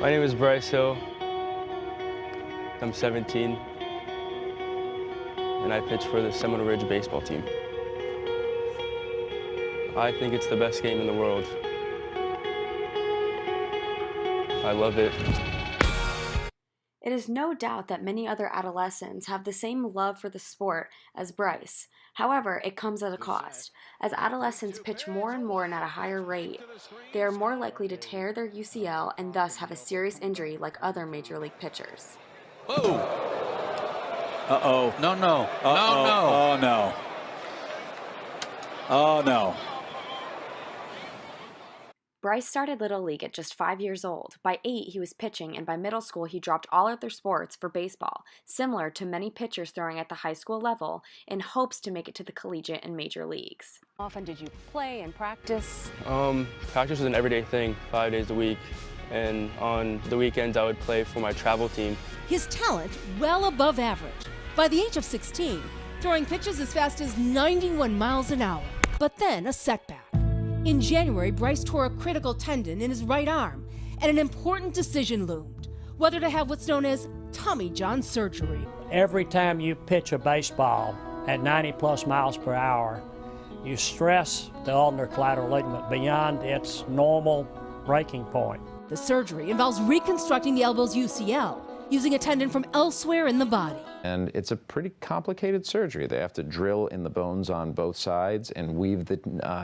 My name is Bryce Hill. I'm 17, and I pitch for the Seminole Ridge baseball team. I think it's the best game in the world. I love it. It is no doubt that many other adolescents have the same love for the sport as Bryce. However, it comes at a cost. As adolescents pitch more and more and at a higher rate, they are more likely to tear their UCL and thus have a serious injury like other major league pitchers. Whoa! Uh-oh. No, no. Uh-oh. No, no. Oh, no. Oh, no. Bryce started Little League at just 5 years old. By 8, he was pitching, and by middle school, he dropped all other sports for baseball, similar to many pitchers throwing at the high school level, in hopes to make it to the collegiate and major leagues. How often did you play and practice? Practice was an everyday thing, 5 days a week. And on the weekends, I would play for my travel team. His talent, well above average. By the age of 16, throwing pitches as fast as 91 miles an hour. But then a setback. In January, Bryce tore a critical tendon in his right arm, and an important decision loomed, whether to have what's known as Tommy John surgery. Every time you pitch a baseball at 90+ miles per hour, you stress the ulnar collateral ligament beyond its normal breaking point. The surgery involves reconstructing the elbow's UCL, using a tendon from elsewhere in the body. And it's a pretty complicated surgery. They have to drill in the bones on both sides and weave the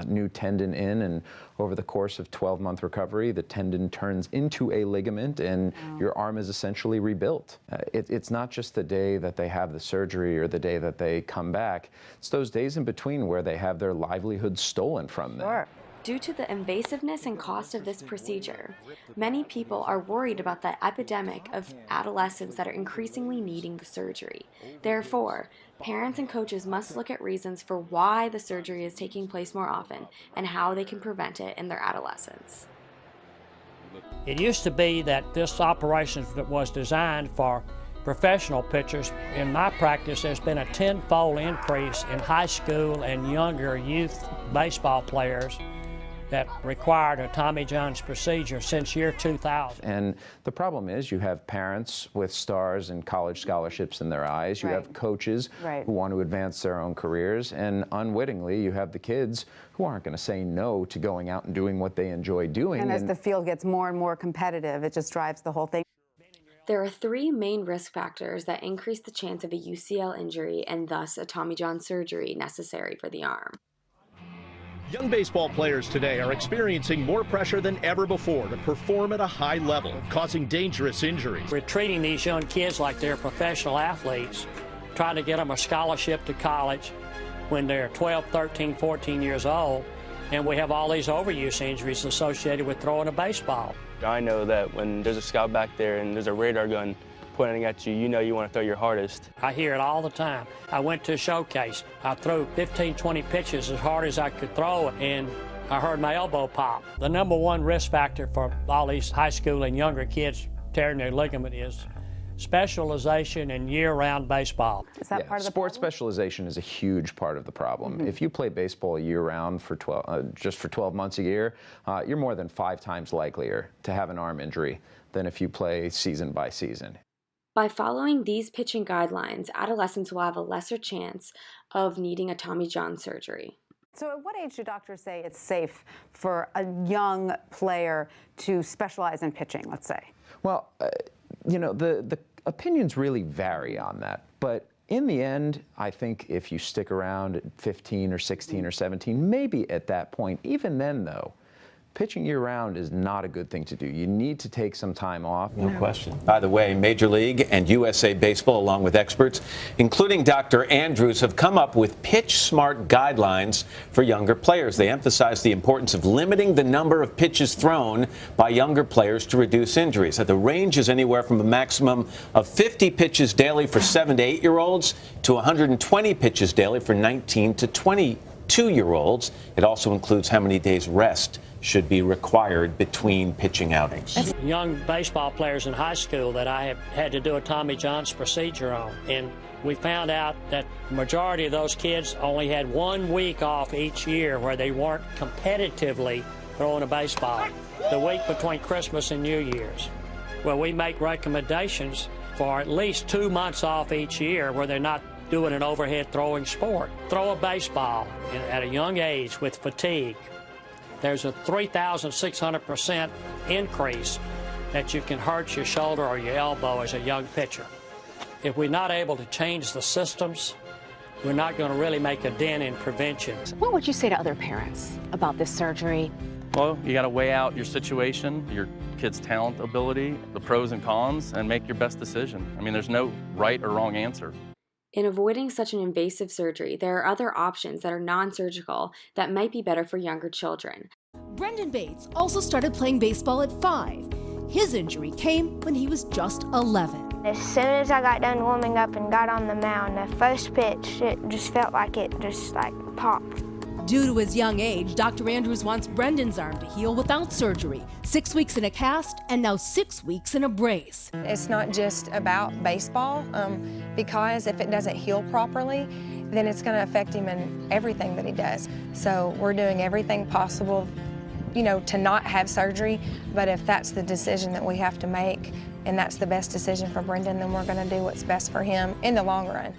new tendon in, and over the course of 12-month recovery, the tendon turns into a ligament and your arm is essentially rebuilt. It's not just the day that they have the surgery or the day that they come back. It's those days in between where they have their livelihood stolen from them. Sure. Due to the invasiveness and cost of this procedure, many people are worried about the epidemic of adolescents that are increasingly needing the surgery. Therefore, parents and coaches must look at reasons for why the surgery is taking place more often and how they can prevent it in their adolescence. It used to be that this operation was designed for professional pitchers. In my practice, there's been a 10-fold increase in high school and younger youth baseball players that required a Tommy John's procedure since year 2000. And the problem is you have parents with stars and college scholarships in their eyes. You have coaches who want to advance their own careers. And unwittingly, you have the kids who aren't going to say no to going out and doing what they enjoy doing. And as the field gets more and more competitive, it just drives the whole thing. There are 3 main risk factors that increase the chance of a UCL injury and thus a Tommy John surgery necessary for the arm. Young baseball players today are experiencing more pressure than ever before to perform at a high level, causing dangerous injuries. We're treating these young kids like they're professional athletes, trying to get them a scholarship to college when they're 12, 13, 14 years old, and we have all these overuse injuries associated with throwing a baseball. I know that when there's a scout back there and there's a radar gun pointing at you, you know you want to throw your hardest. I hear it all the time. I went to a showcase. I threw 15, 20 pitches as hard as I could throw it, and I heard my elbow pop. The number one risk factor for all these high school and younger kids tearing their ligament is specialization in year-round baseball. Is that part of the Sports specialization is a huge part of the problem. If you play baseball year-round for just for 12 months a year, you're more than 5 times likelier to have an arm injury than if you play season by season. By following these pitching guidelines, adolescents will have a lesser chance of needing a Tommy John surgery. So at what age do doctors say it's safe for a young player to specialize in pitching, let's say? Well, you know, the opinions really vary on that. But in the end, I think if you stick around at 15 or 16 or 17, maybe at that point, even then, though, pitching year-round is not a good thing to do. You need to take some time off. No question. By the way, Major League and USA Baseball, along with experts, including Dr. Andrews, have come up with pitch-smart guidelines for younger players. They emphasize the importance of limiting the number of pitches thrown by younger players to reduce injuries. The range is anywhere from a maximum of 50 pitches daily for 7 to 8-year-olds to 120 pitches daily for 19 to 22-year-olds. It also includes how many days rest should be required between pitching outings. Young baseball players in high school that I have had to do a Tommy John's procedure on, and we found out that the majority of those kids only had 1 week off each year where they weren't competitively throwing a baseball, the week between Christmas and New Year's. where we make recommendations for at least 2 months off each year where they're not doing an overhead throwing sport. Throw a baseball at a young age with fatigue. There's a 3,600% increase that you can hurt your shoulder or your elbow as a young pitcher. If we're not able to change the systems, we're not going to really make a dent in prevention. What would you say to other parents about this surgery? Well, you got to weigh out your situation, your kid's talent, ability, the pros and cons, and make your best decision. I mean, there's no right or wrong answer. In avoiding such an invasive surgery, there are other options that are non-surgical that might be better for younger children. Brendan Bates also started playing baseball at 5. His injury came when he was just 11. As soon as I got done warming up and got on the mound, the first pitch, it just felt like it just popped. Due to his young age, Dr. Andrews wants Brendan's arm to heal without surgery. 6 weeks in a cast and now 6 weeks in a brace. It's not just about baseball, because if it doesn't heal properly, then it's going to affect him in everything that he does. So we're doing everything possible, to not have surgery, but if that's the decision that we have to make, and that's the best decision for Brendan, then we're going to do what's best for him in the long run.